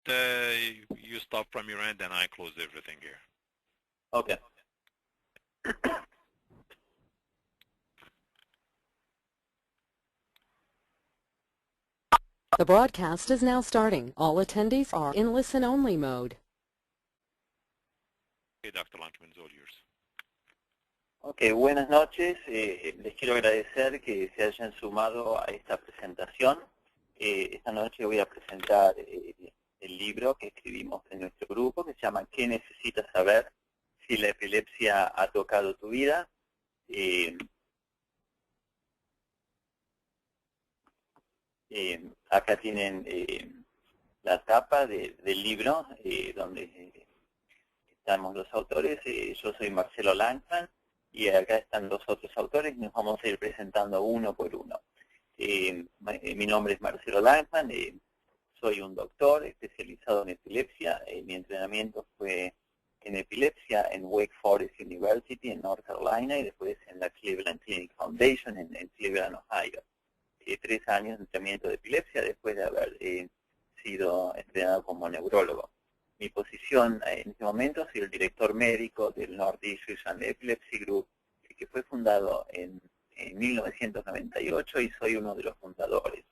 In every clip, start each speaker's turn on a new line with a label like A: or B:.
A: you stop from your end and I close everything here.
B: Okay.
C: The broadcast is now starting. All attendees are in listen-only mode.
A: Okay, Dr. Lanchman, it's all yours.
B: Ok, buenas noches. Les quiero agradecer que se hayan sumado a esta presentación. Esta noche voy a presentar el libro que escribimos en nuestro grupo, que se llama ¿Qué necesitas saber si la epilepsia ha tocado tu vida? Acá tienen la tapa del libro, donde estamos los autores. Yo soy Marcelo Lanchman. Y acá están los otros autores, nos vamos a ir presentando uno por uno. Mi nombre es Marcelo Lanchman, soy un doctor especializado en epilepsia. Mi entrenamiento fue en epilepsia en Wake Forest University en North Carolina y después en la Cleveland Clinic Foundation en Cleveland, Ohio. 3 años de entrenamiento de epilepsia después de haber sido entrenado como neurólogo. Mi posición en este momento, soy el director médico del Northeast Switzerland Epilepsy Group, que fue fundado en 1998 y soy uno de los fundadores.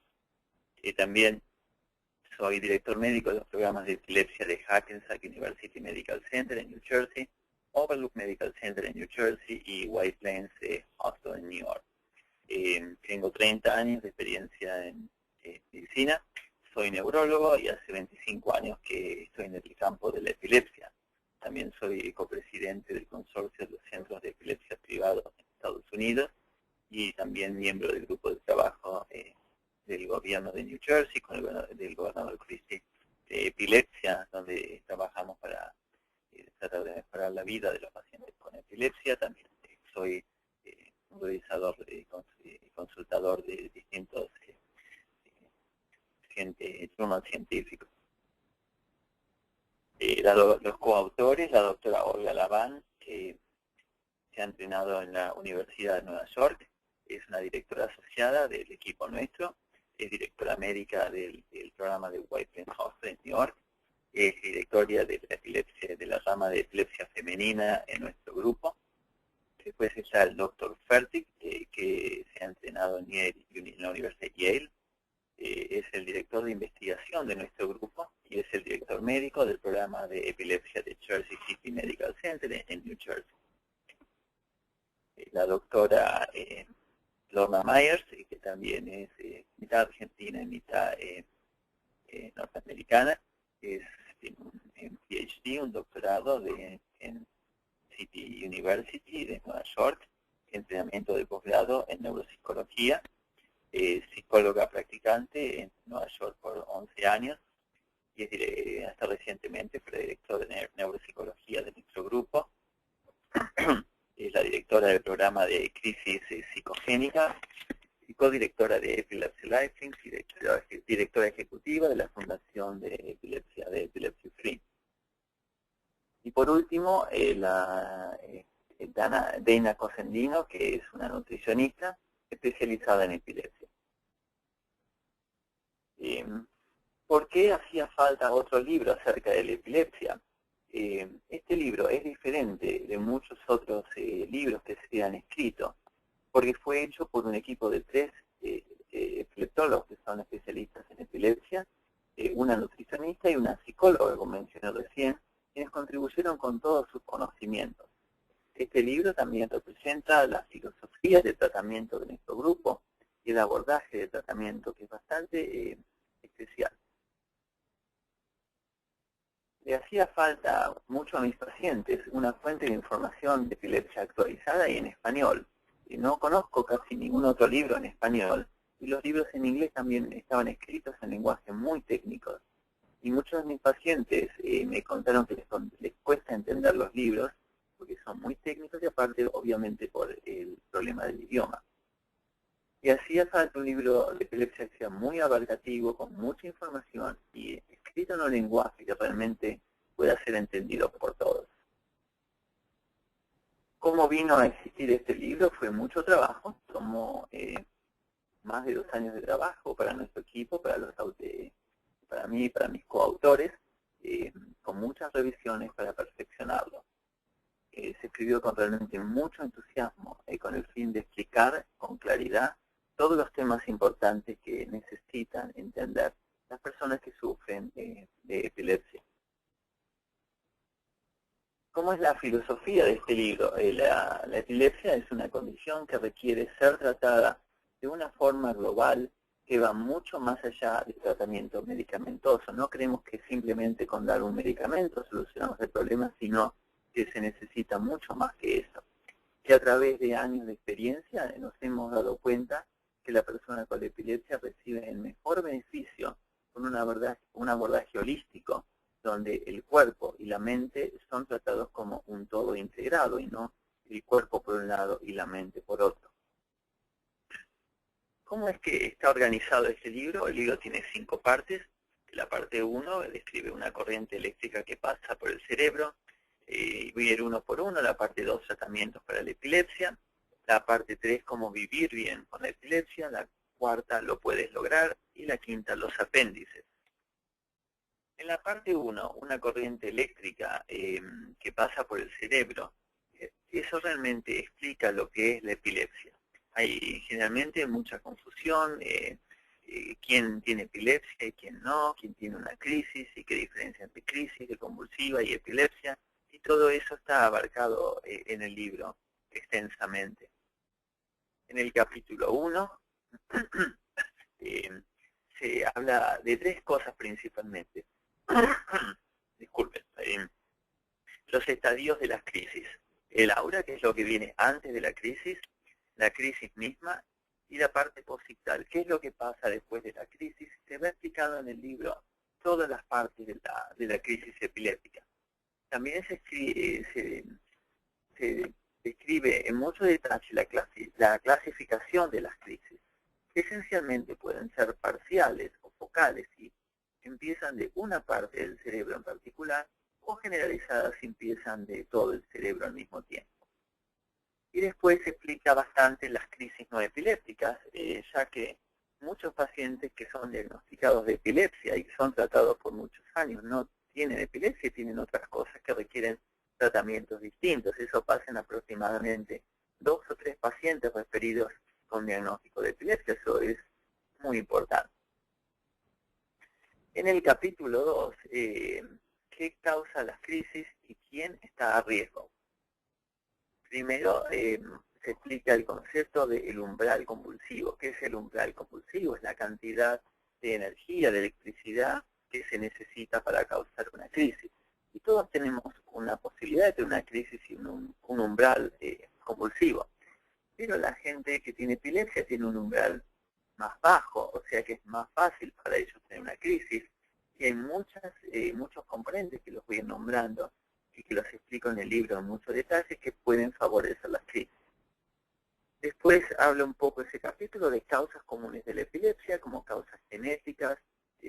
B: También soy director médico de los programas de epilepsia de Hackensack University Medical Center en New Jersey, Overlook Medical Center en New Jersey y White Plains Hospital en New York. Tengo 30 años de experiencia en medicina. Soy neurólogo y hace 25 años que estoy en el campo de la epilepsia. También soy copresidente del consorcio de los centros de epilepsia privados en Estados Unidos y también miembro del grupo de trabajo del gobierno de New Jersey con del gobernador Christie de epilepsia, donde trabajamos para tratar de mejorar la vida de los pacientes con epilepsia. También soy un realizador y consultador de distintos journal científicos. Los coautores, la doctora Olga Laván, que se ha entrenado en la Universidad de Nueva York, es una directora asociada del equipo nuestro, es directora médica del programa de White Plains Hospital en New York, es directora de la epilepsia, de la rama de epilepsia femenina en nuestro grupo. Después está el doctor Fertig, que se ha entrenado en la Universidad de Yale. Es el director de investigación de nuestro grupo y es el director médico del programa de epilepsia de Jersey City Medical Center en New Jersey. La doctora Lorna Myers, que también es mitad argentina y mitad norteamericana, es un PhD, un doctorado en City University de Nueva York, entrenamiento de posgrado en neuropsicología. Psicóloga practicante en Nueva York por 11 años y hasta recientemente fue director de neuropsicología de nuestro grupo. Es la directora del programa de crisis psicogénica y codirectora de Epilepsy Lifelink y directora ejecutiva de la Fundación de Epilepsia de Epilepsy Free. Y por último, Dana Cosendino, que es una nutricionista especializada en epilepsia. ¿Por qué hacía falta otro libro acerca de la epilepsia? Este libro es diferente de muchos otros libros que se han escrito, porque fue hecho por un equipo de 3 epileptólogos que son especialistas en epilepsia, una nutricionista y una psicóloga, como mencioné recién, quienes contribuyeron con todos sus conocimientos. Este libro también representa la filosofía de tratamiento de nuestro grupo y el abordaje de tratamiento, que es bastante especial. Le hacía falta mucho a mis pacientes una fuente de información de epilepsia actualizada y en español. Y no conozco casi ningún otro libro en español, y los libros en inglés también estaban escritos en lenguaje muy técnico. Y muchos de mis pacientes me contaron que les cuesta entender los libros, porque son muy técnicos y aparte, obviamente, por el problema del idioma. Y hacía falta un libro de epilepsia que sea muy abarcativo, con mucha información y escrito en un lenguaje que realmente pueda ser entendido por todos. ¿Cómo vino a existir este libro? Fue mucho trabajo, tomó más de 2 años de trabajo para nuestro equipo, para mí y para mis coautores. con muchas revisiones para perfeccionarlo. Se escribió con realmente mucho entusiasmo y con el fin de explicar con claridad todos los temas importantes que necesitan entender las personas que sufren de epilepsia. ¿Cómo es la filosofía de este libro? La epilepsia es una condición que requiere ser tratada de una forma global que va mucho más allá del tratamiento medicamentoso. No creemos que simplemente con dar un medicamento solucionamos el problema, sino que se necesita mucho más que eso. Que a través de años de experiencia nos hemos dado cuenta que la persona con epilepsia recibe el mejor beneficio con un abordaje holístico, donde el cuerpo y la mente son tratados como un todo integrado y no el cuerpo por un lado y la mente por otro. ¿Cómo es que está organizado este libro? El libro tiene 5 partes. La parte 1 describe una corriente eléctrica que pasa por el cerebro. Voy a ir uno por uno. La parte 2, tratamientos para la epilepsia. La parte 3, cómo vivir bien con la epilepsia. La cuarta, lo puedes lograr. Y la quinta, los apéndices. En la parte 1, una corriente eléctrica que pasa por el cerebro, eso realmente explica lo que es la epilepsia. Hay generalmente mucha confusión, quién tiene epilepsia y quién no, quién tiene una crisis y qué diferencia entre crisis, de convulsiva y epilepsia, y todo eso está abarcado en el libro extensamente. En el capítulo 1 se habla de 3 cosas principalmente. Disculpen, los estadios de las crisis. El aura, que es lo que viene antes de la crisis misma, y la parte posictal, qué es lo que pasa después de la crisis. Se va explicado en el libro todas las partes de la crisis epiléptica. También se describe en mucho detalle la clasificación de las crisis, que esencialmente pueden ser parciales o focales y empiezan de una parte del cerebro en particular, o generalizadas y empiezan de todo el cerebro al mismo tiempo. Y después se explica bastante las crisis no epilépticas, ya que muchos pacientes que son diagnosticados de epilepsia y que son tratados por muchos años no tienen epilepsia y tienen otras cosas que requieren tratamientos distintos. Eso pasa en aproximadamente 2 o 3 pacientes referidos con diagnóstico de epilepsia. Eso es muy importante. En el capítulo 2, ¿qué causa las crisis y quién está a riesgo? Primero, se explica el concepto del umbral convulsivo. ¿Qué es el umbral convulsivo? Es la cantidad de energía, de electricidad que se necesita para causar una crisis. Y todos tenemos una posibilidad de tener una crisis y un umbral convulsivo. Pero la gente que tiene epilepsia tiene un umbral más bajo, o sea que es más fácil para ellos tener una crisis. Y hay muchos componentes que los voy nombrando y que los explico en el libro en muchos detalles que pueden favorecer las crisis. Después habla un poco ese capítulo de causas comunes de la epilepsia, como causas genéticas,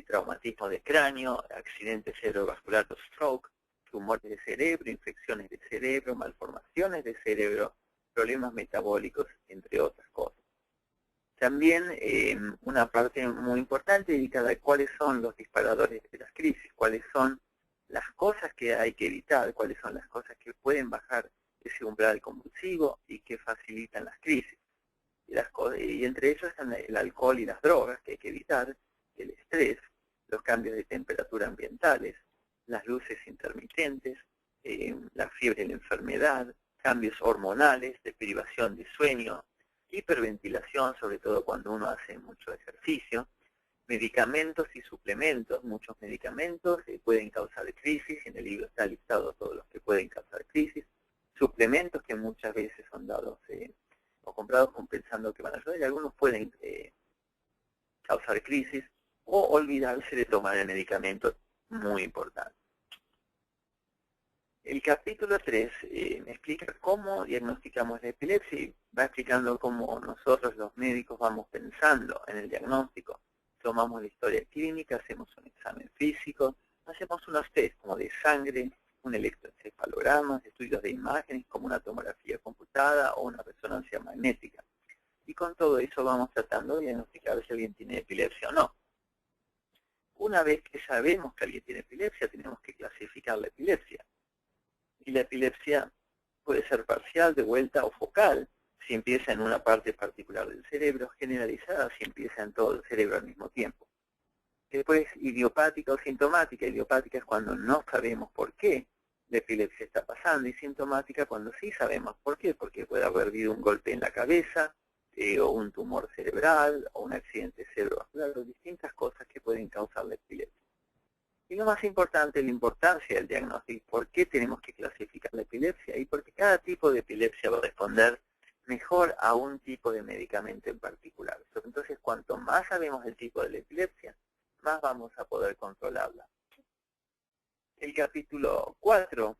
B: traumatismo de cráneo, accidentes cerebrovasculares o stroke, tumores de cerebro, infecciones de cerebro, malformaciones de cerebro, problemas metabólicos, entre otras cosas. También una parte muy importante dedicada a cuáles son los disparadores de las crisis, cuáles son las cosas que hay que evitar, cuáles son las cosas que pueden bajar ese umbral convulsivo y que facilitan las crisis. Y entre ellos están el alcohol y las drogas que hay que evitar, el estrés, los cambios de temperatura ambientales, las luces intermitentes, la fiebre y la enfermedad, cambios hormonales, de privación de sueño, hiperventilación, sobre todo cuando uno hace mucho ejercicio, medicamentos y suplementos. Muchos medicamentos pueden causar crisis, en el libro está listado todos los que pueden causar crisis, suplementos que muchas veces son dados o comprados pensando que van a ayudar, y algunos pueden causar crisis, o olvidarse de tomar el medicamento, muy importante. El capítulo 3 explica cómo diagnosticamos la epilepsia y va explicando cómo nosotros los médicos vamos pensando en el diagnóstico. Tomamos la historia clínica, hacemos un examen físico, hacemos unos test como de sangre, un electroencefalograma, estudios de imágenes como una tomografía computada o una resonancia magnética. Y con todo eso vamos tratando de diagnosticar si alguien tiene epilepsia o no. Una vez que sabemos que alguien tiene epilepsia, tenemos que clasificar la epilepsia. Y la epilepsia puede ser parcial, de vuelta o focal, si empieza en una parte particular del cerebro, generalizada si empieza en todo el cerebro al mismo tiempo. Después, idiopática o sintomática. Idiopática es cuando no sabemos por qué la epilepsia está pasando, y sintomática cuando sí sabemos por qué, porque puede haber habido un golpe en la cabeza, o un tumor cerebral, o un accidente cerebrovascular, o distintas cosas que pueden causar la epilepsia. Y lo más importante, la importancia del diagnóstico, por qué tenemos que clasificar la epilepsia, y porque cada tipo de epilepsia va a responder mejor a un tipo de medicamento en particular. Entonces, cuanto más sabemos el tipo de la epilepsia, más vamos a poder controlarla. El capítulo 4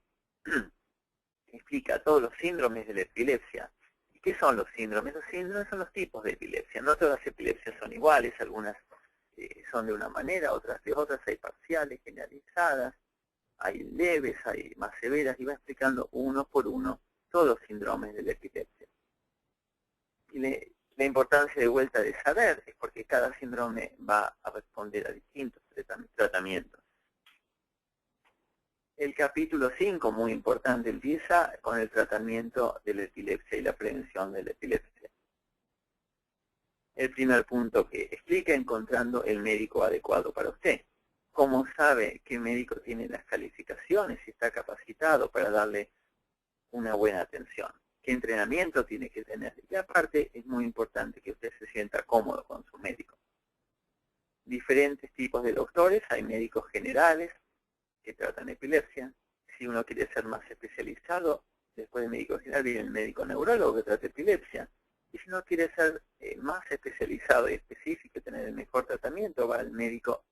B: explica todos los síndromes de la epilepsia. ¿Y qué son los síndromes? Los síndromes son los tipos de epilepsia. No todas las epilepsias son iguales, algunas son de una manera, otras de otras, hay parciales, generalizadas, hay leves, hay más severas, y va explicando uno por uno todos los síndromes de la epilepsia. Y la importancia de vuelta de saber es porque cada síndrome va a responder a distintos tratamientos. El capítulo 5, muy importante, empieza con el tratamiento de la epilepsia y la prevención de la epilepsia. El primer punto que explica, encontrando el médico adecuado para usted. ¿Cómo sabe qué médico tiene las calificaciones y está capacitado para darle una buena atención? ¿Qué entrenamiento tiene que tener? Y aparte, es muy importante que usted se sienta cómodo con su médico. Diferentes tipos de doctores. Hay médicos generales que tratan epilepsia. Si uno quiere ser más especializado, después del médico general viene el médico neurólogo que trata epilepsia. Y si uno quiere ser más especializado y específico y tener el mejor tratamiento, va al médico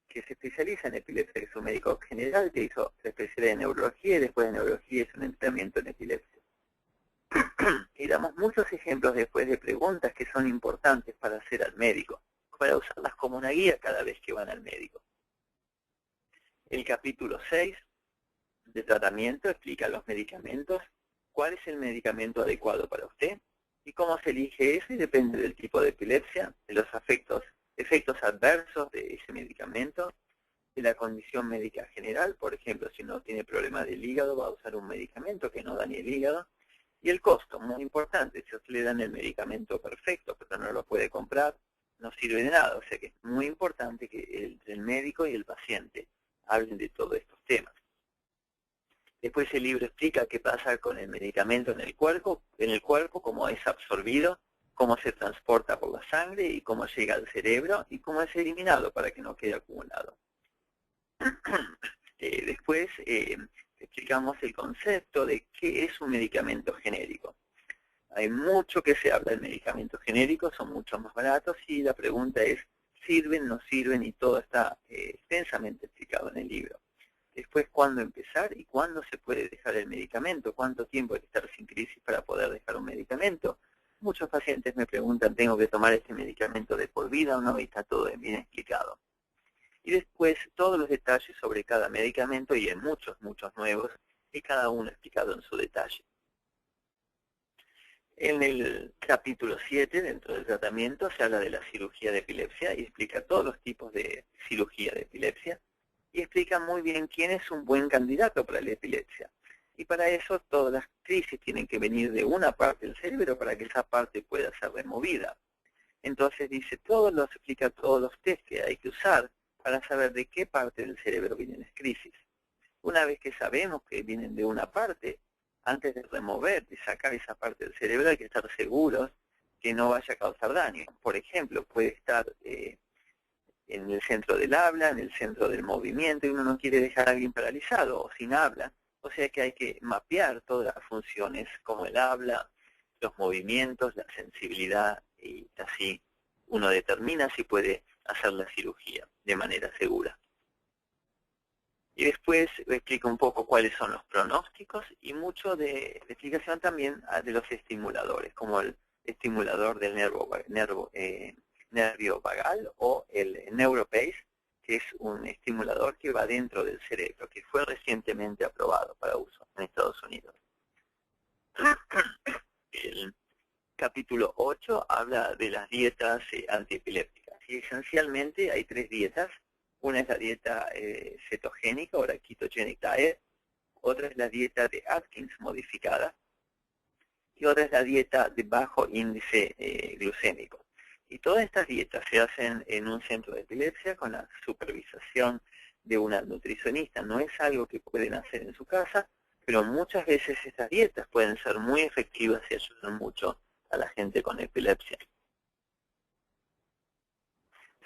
B: que se especializa en epilepsia, que es un médico general que hizo la especialidad en neurología, y después de neurología es un entrenamiento en epilepsia. Y damos muchos ejemplos después de preguntas que son importantes para hacer al médico, para usarlas como una guía cada vez que van al médico. El capítulo 6 de tratamiento explica los medicamentos, cuál es el medicamento adecuado para usted y cómo se elige eso, y depende del tipo de epilepsia, de los efectos adversos de ese medicamento, de la condición médica general. Por ejemplo, si uno tiene problemas del hígado, va a usar un medicamento que no dañe el hígado. Y el costo, muy importante. Si a usted le dan el medicamento perfecto, pero no lo puede comprar, no sirve de nada. O sea que es muy importante que el médico y el paciente hablen de todos estos temas. Después el libro explica qué pasa con el medicamento en el cuerpo, cómo es absorbido, cómo se transporta por la sangre y cómo llega al cerebro y cómo es eliminado para que no quede acumulado. Después explicamos el concepto de qué es un medicamento genérico. Hay mucho que se habla de medicamentos genéricos, son mucho más baratos, y la pregunta es, ¿sirven, no sirven? Y todo está extensamente explicado en el libro. Después, ¿cuándo empezar y cuándo se puede dejar el medicamento? ¿Cuánto tiempo hay que estar sin crisis para poder dejar un medicamento? Muchos pacientes me preguntan, ¿tengo que tomar este medicamento de por vida o no? Y está todo bien explicado. Y después, todos los detalles sobre cada medicamento, y en muchos nuevos, y cada uno explicado en su detalle. En el capítulo 7, dentro del tratamiento, se habla de la cirugía de epilepsia y explica todos los tipos de cirugía de epilepsia, y explica muy bien quién es un buen candidato para la epilepsia. Y para eso todas las crisis tienen que venir de una parte del cerebro para que esa parte pueda ser removida. Entonces explica todos los test que hay que usar para saber de qué parte del cerebro vienen las crisis. Una vez que sabemos que vienen de una parte, antes de remover, de sacar esa parte del cerebro, hay que estar seguros que no vaya a causar daño. Por ejemplo, puede estar en el centro del habla, en el centro del movimiento, y uno no quiere dejar a alguien paralizado o sin habla. O sea que hay que mapear todas las funciones, como el habla, los movimientos, la sensibilidad, y así uno determina si puede hacer la cirugía de manera segura. Y después explica un poco cuáles son los pronósticos y mucho de explicación también de los estimuladores, como el estimulador del nervio vagal o el NeuroPace, que es un estimulador que va dentro del cerebro, que fue recientemente aprobado para uso en Estados Unidos. El capítulo 8 habla de las dietas antiepilépticas. Y esencialmente hay 3 dietas Una es la dieta cetogénica o la ketogenic diet, otra es la dieta de Atkins modificada y otra es la dieta de bajo índice glucémico. Y todas estas dietas se hacen en un centro de epilepsia con la supervisación de una nutricionista. No es algo que pueden hacer en su casa, pero muchas veces estas dietas pueden ser muy efectivas y ayudan mucho a la gente con epilepsia.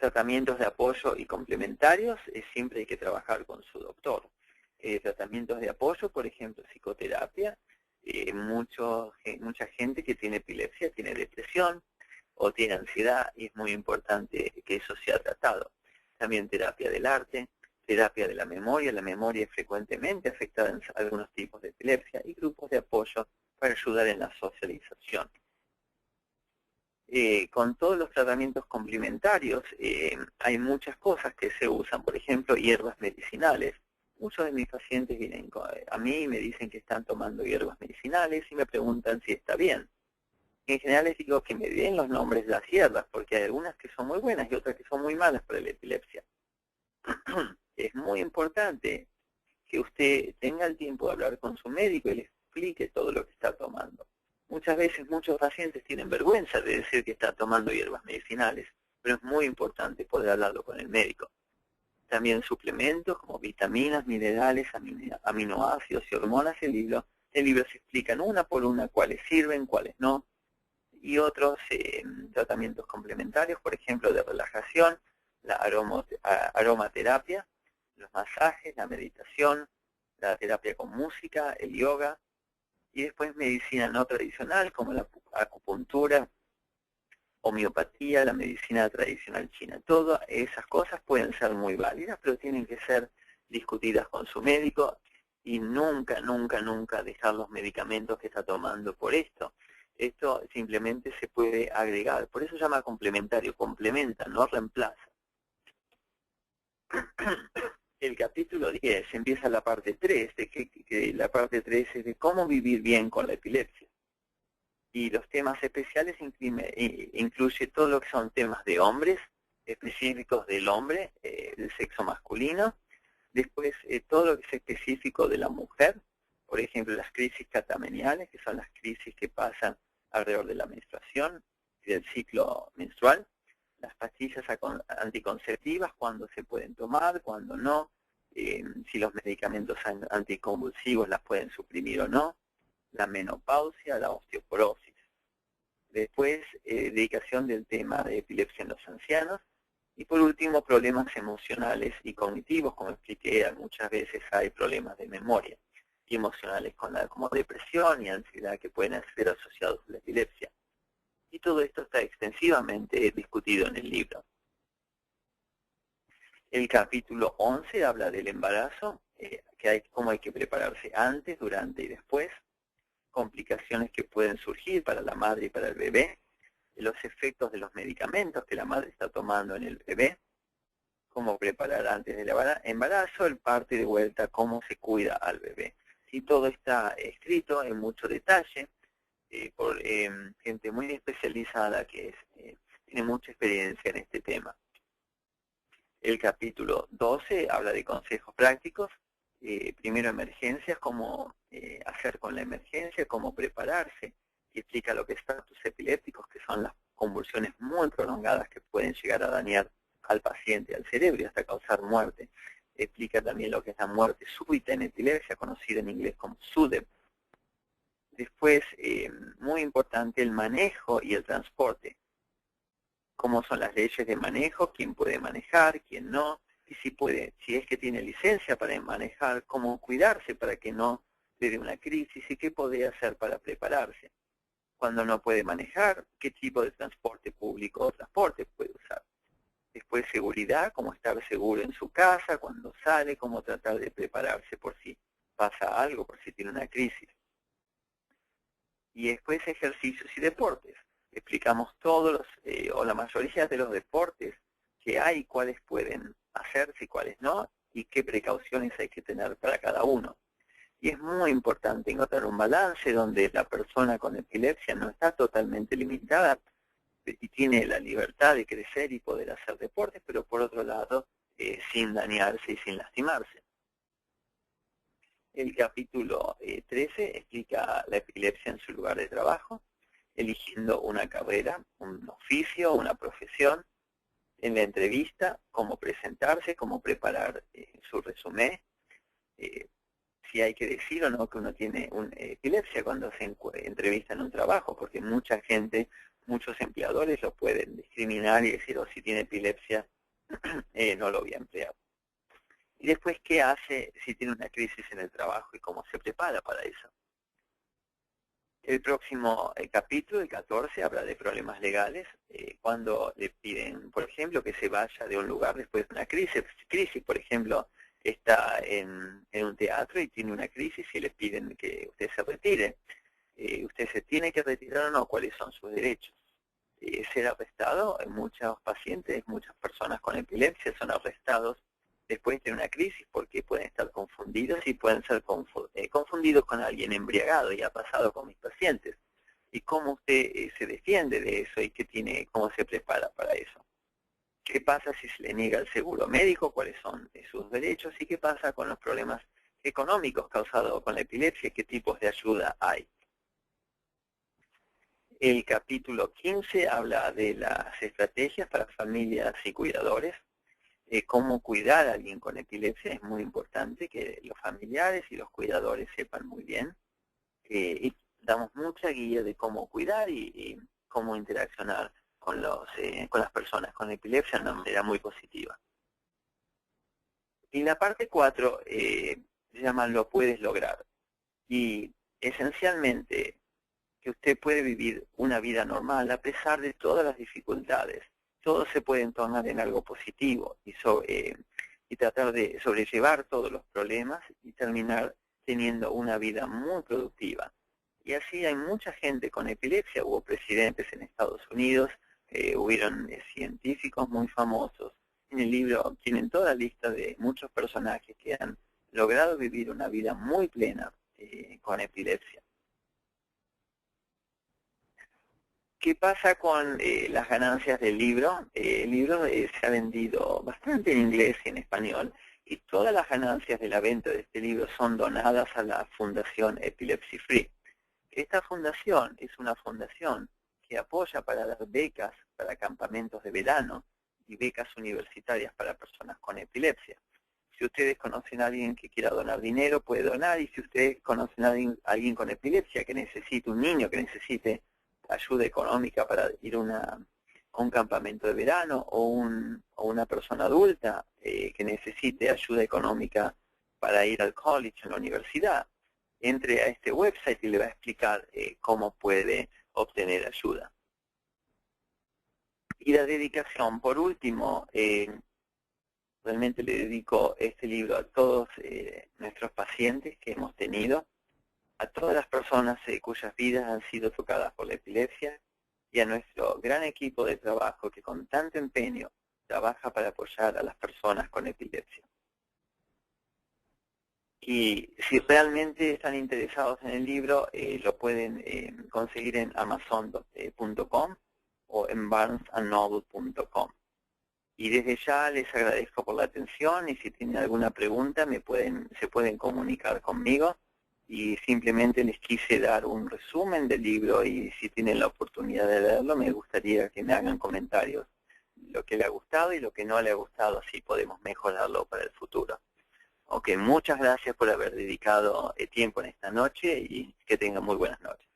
B: Tratamientos de apoyo y complementarios, siempre hay que trabajar con su doctor. Tratamientos de apoyo, por ejemplo, psicoterapia. Mucha gente que tiene epilepsia tiene depresión o tiene ansiedad y es muy importante que eso sea tratado. También terapia del arte, terapia de la memoria. La memoria es frecuentemente afectada en algunos tipos de epilepsia y grupos de apoyo para ayudar en la socialización. Con todos los tratamientos complementarios hay muchas cosas que se usan, por ejemplo, hierbas medicinales. Muchos de mis pacientes vienen a mí y me dicen que están tomando hierbas medicinales y me preguntan si está bien. En general les digo que me den los nombres de las hierbas, porque hay algunas que son muy buenas y otras que son muy malas para la epilepsia. Es muy importante que usted tenga el tiempo de hablar con su médico y le explique todo lo que está tomando. Muchas veces muchos pacientes tienen vergüenza de decir que están tomando hierbas medicinales, pero es muy importante poder hablarlo con el médico. También suplementos como vitaminas, minerales, aminoácidos y hormonas. En el libro se explican una por una cuáles sirven, cuáles no, y otros tratamientos complementarios, por ejemplo, de relajación, la aromaterapia, los masajes, la meditación, la terapia con música, el yoga, y después medicina no tradicional como la acupuntura, homeopatía, la medicina tradicional china. Todas esas cosas pueden ser muy válidas, pero tienen que ser discutidas con su médico y nunca, nunca, nunca dejar los medicamentos que está tomando por esto. Esto simplemente se puede agregar, por eso se llama complementario, complementa, no reemplaza. El capítulo 10 empieza la parte 3, la parte 3 es de cómo vivir bien con la epilepsia. Y los temas especiales incluye todo lo que son temas de hombres, específicos del hombre, del sexo masculino. Después todo lo que es específico de la mujer, por ejemplo las crisis catameniales, que son las crisis que pasan alrededor de la menstruación y del ciclo menstrual. Las pastillas anticonceptivas, cuándo se pueden tomar, cuándo no, si los medicamentos anticonvulsivos las pueden suprimir o no, la menopausia, la osteoporosis. Después, dedicación del tema de epilepsia en los ancianos. Y por último, problemas emocionales y cognitivos, como expliqué, muchas veces hay problemas de memoria y emocionales como depresión y ansiedad que pueden ser asociados a la epilepsia. Y todo esto está extensivamente discutido en el libro. El capítulo 11 habla del embarazo, cómo hay que prepararse antes, durante y después, complicaciones que pueden surgir para la madre y para el bebé, los efectos de los medicamentos que la madre está tomando en el bebé, cómo preparar antes del embarazo, el parto y de vuelta, cómo se cuida al bebé. Y todo está escrito en mucho detalle, por gente muy especializada que tiene mucha experiencia en este tema. El capítulo 12 habla de consejos prácticos, primero emergencias, cómo hacer con la emergencia, cómo prepararse, y explica lo que es estatus epilépticos, que son las convulsiones muy prolongadas que pueden llegar a dañar al paciente, al cerebro y hasta causar muerte. Explica también lo que es la muerte súbita en epilepsia, conocida en inglés como SUDEP. Después, muy importante, el manejo y el transporte. Cómo son las leyes de manejo, quién puede manejar, quién no, y si es que tiene licencia para manejar, cómo cuidarse para que no le dé una crisis y qué puede hacer para prepararse. Cuando no puede manejar, qué tipo de transporte público o transporte puede usar. Después seguridad, cómo estar seguro en su casa, cuando sale, cómo tratar de prepararse por si pasa algo, por si tiene una crisis. Y después ejercicios y deportes. Explicamos todos o la mayoría de los deportes que hay, cuáles pueden hacerse y cuáles no, y qué precauciones hay que tener para cada uno. Y es muy importante encontrar un balance donde la persona con epilepsia no está totalmente limitada y tiene la libertad de crecer y poder hacer deportes, pero por otro lado sin dañarse y sin lastimarse. El capítulo 13 explica la epilepsia en su lugar de trabajo, eligiendo una carrera, un oficio, una profesión. En la entrevista, cómo presentarse, cómo preparar su resumen, si hay que decir o no que uno tiene epilepsia cuando se entrevista en un trabajo, porque mucha gente, muchos empleadores lo pueden discriminar y decir, si tiene epilepsia, no lo voy a emplear. Y después, ¿qué hace si tiene una crisis en el trabajo y cómo se prepara para eso? El próximo capítulo, el 14, habla de problemas legales, cuando le piden, por ejemplo, que se vaya de un lugar después de una crisis. Por ejemplo, está en un teatro y tiene una crisis y le piden que usted se retire. ¿Usted se tiene que retirar o no? ¿Cuáles son sus derechos? Ser arrestado, muchos pacientes, muchas personas con epilepsia son arrestados después de tener una crisis porque pueden estar confundidos y pueden ser confundidos con alguien embriagado, y ha pasado con mis pacientes. ¿Y cómo usted se defiende de eso y cómo se prepara para eso? ¿Qué pasa si se le niega el seguro médico? ¿Cuáles son sus derechos? ¿Y qué pasa con los problemas económicos causados con la epilepsia? ¿Qué tipos de ayuda hay? El capítulo 15 habla de las estrategias para familias y cuidadores. Cómo cuidar a alguien con epilepsia es muy importante que los familiares y los cuidadores sepan muy bien. Y damos mucha guía de cómo cuidar y cómo interaccionar con las personas con epilepsia de una manera muy positiva. Y la parte 4 se llama Lo puedes lograr. Y esencialmente que usted puede vivir una vida normal a pesar de todas las dificultades. Todo se puede tornar en algo positivo y tratar de sobrellevar todos los problemas y terminar teniendo una vida muy productiva. Y así hay mucha gente con epilepsia. Hubo presidentes en Estados Unidos, hubieron científicos muy famosos. En el libro tienen toda la lista de muchos personajes que han logrado vivir una vida muy plena con epilepsia. ¿Qué pasa con las ganancias del libro? El libro se ha vendido bastante en inglés y en español, y todas las ganancias de la venta de este libro son donadas a la Fundación Epilepsy Free. Esta fundación es una fundación que apoya para dar becas para campamentos de verano y becas universitarias para personas con epilepsia. Si ustedes conocen a alguien que quiera donar dinero, puede donar, y si ustedes conocen a alguien con epilepsia que necesite, un niño que necesite ayuda económica para ir a un campamento de verano, o una persona adulta que necesite ayuda económica para ir al college, a la universidad, entre a este website y le va a explicar cómo puede obtener ayuda. Y la dedicación, por último, realmente le dedico este libro a todos nuestros pacientes que hemos tenido, a todas las personas cuyas vidas han sido tocadas por la epilepsia, y a nuestro gran equipo de trabajo que con tanto empeño trabaja para apoyar a las personas con epilepsia. Y si realmente están interesados en el libro, lo pueden conseguir en amazon.com o en barnesandnoble.com. Y desde ya les agradezco por la atención, y si tienen alguna pregunta se pueden comunicar conmigo. Y simplemente les quise dar un resumen del libro, y si tienen la oportunidad de leerlo, me gustaría que me hagan comentarios lo que le ha gustado y lo que no le ha gustado, así podemos mejorarlo para el futuro. Ok, muchas gracias por haber dedicado tiempo en esta noche, y que tengan muy buenas noches.